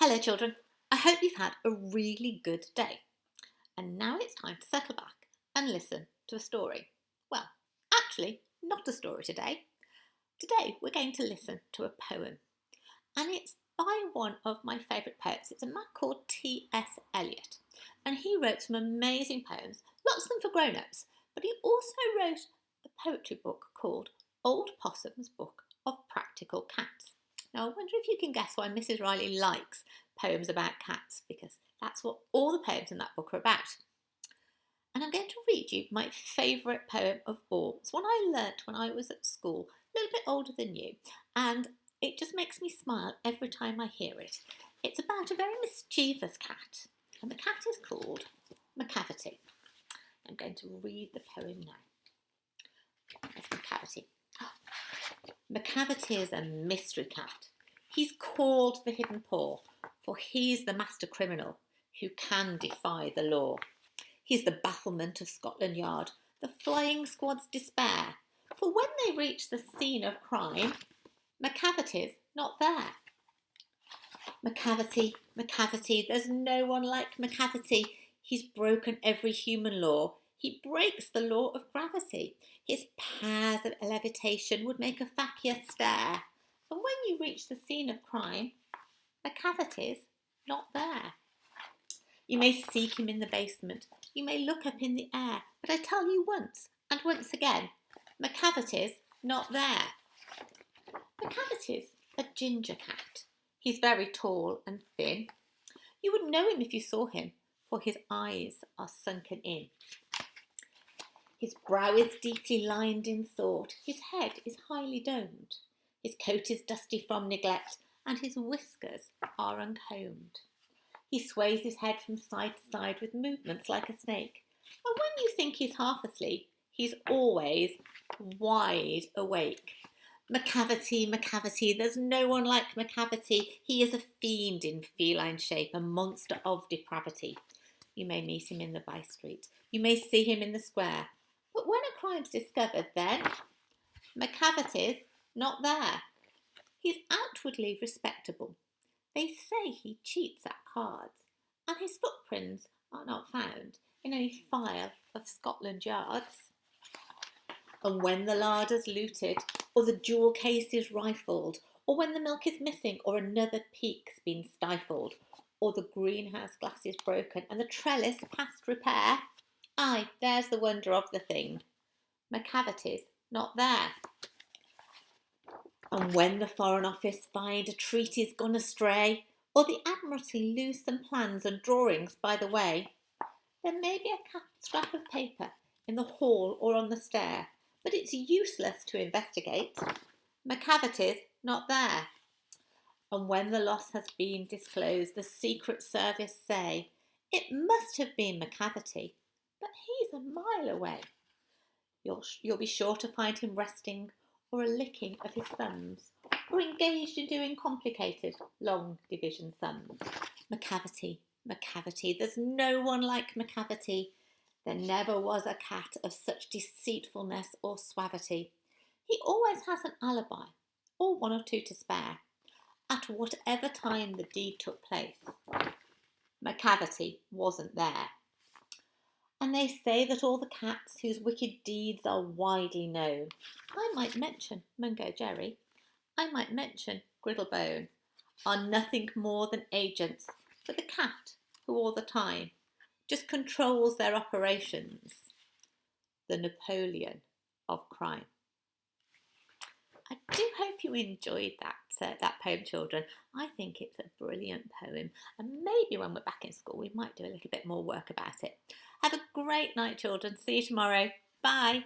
Hello, children. I hope you've had a really good day. And now it's time to settle back and listen to a story. Well, actually, not a story today. Today, we're going to listen to a poem. And it's by one of my favourite poets. It's a man called T.S. Eliot. And he wrote some amazing poems, lots of them for grown-ups. But he also wrote a poetry book called Old Possum's Book of Practical Cats. Now, I wonder if you can guess why Mrs. Riley likes poems about cats, because that's what all the poems in that book are about. And I'm going to read you my favourite poem of all. It's one I learnt when I was at school, a little bit older than you, and it just makes me smile every time I hear it. It's about a very mischievous cat, and the cat is called Macavity. I'm going to read the poem now. There's Macavity. Macavity is a mystery cat. He's called the Hidden Paw, for he's the master criminal who can defy the law. He's the bafflement of Scotland Yard, the flying squad's despair, for when they reach the scene of crime, Macavity's not there. Macavity, Macavity, there's no one like Macavity. He's broken every human law. He breaks the law of gravity. His powers of levitation would make a fakir stare. And when you reach the scene of crime, Macavity's not there. You may seek him in the basement. You may look up in the air. But I tell you once, and once again, Macavity's not there. Macavity's a ginger cat. He's very tall and thin. You would know him if you saw him, for his eyes are sunken in. His brow is deeply lined in thought. His head is highly domed. His coat is dusty from neglect, and his whiskers are uncombed. He sways his head from side to side with movements like a snake. And when you think he's half asleep, he's always wide awake. Macavity, Macavity, there's no one like Macavity. He is a fiend in feline shape, a monster of depravity. You may meet him in the by street. You may see him in the square. But when a crime's discovered, then Macavity's not there. He's outwardly respectable. They say he cheats at cards, and his footprints are not found in any file of Scotland Yards. And when the larder's looted, or the jewel case is rifled, or when the milk is missing, or another peak's been stifled, or the greenhouse glass is broken, and the trellis past repair, aye, there's the wonder of the thing. Macavity's not there. And when the Foreign Office find a treaty's gone astray, or the Admiralty lose some plans and drawings by the way, there may be a scrap of paper in the hall or on the stair, but it's useless to investigate. Macavity's not there. And when the loss has been disclosed, the Secret Service say, it must have been Macavity, but he's a mile away. You'll be sure to find him resting, or a licking of his thumbs, or engaged in doing complicated long division sums. Macavity, Macavity, there's no one like Macavity. There never was a cat of such deceitfulness or suavity. He always has an alibi, or one or two to spare, at whatever time the deed took place. Macavity wasn't there. And they say that all the cats whose wicked deeds are widely known, I might mention Mungo Jerry, I might mention Griddlebone, are nothing more than agents for the cat who all the time just controls their operations, the Napoleon of crime. I do hope you enjoyed that poem, children. I think it's a brilliant poem, and maybe when we're back in school we might do a little bit more work about it. Have a great night, children. See you tomorrow. Bye.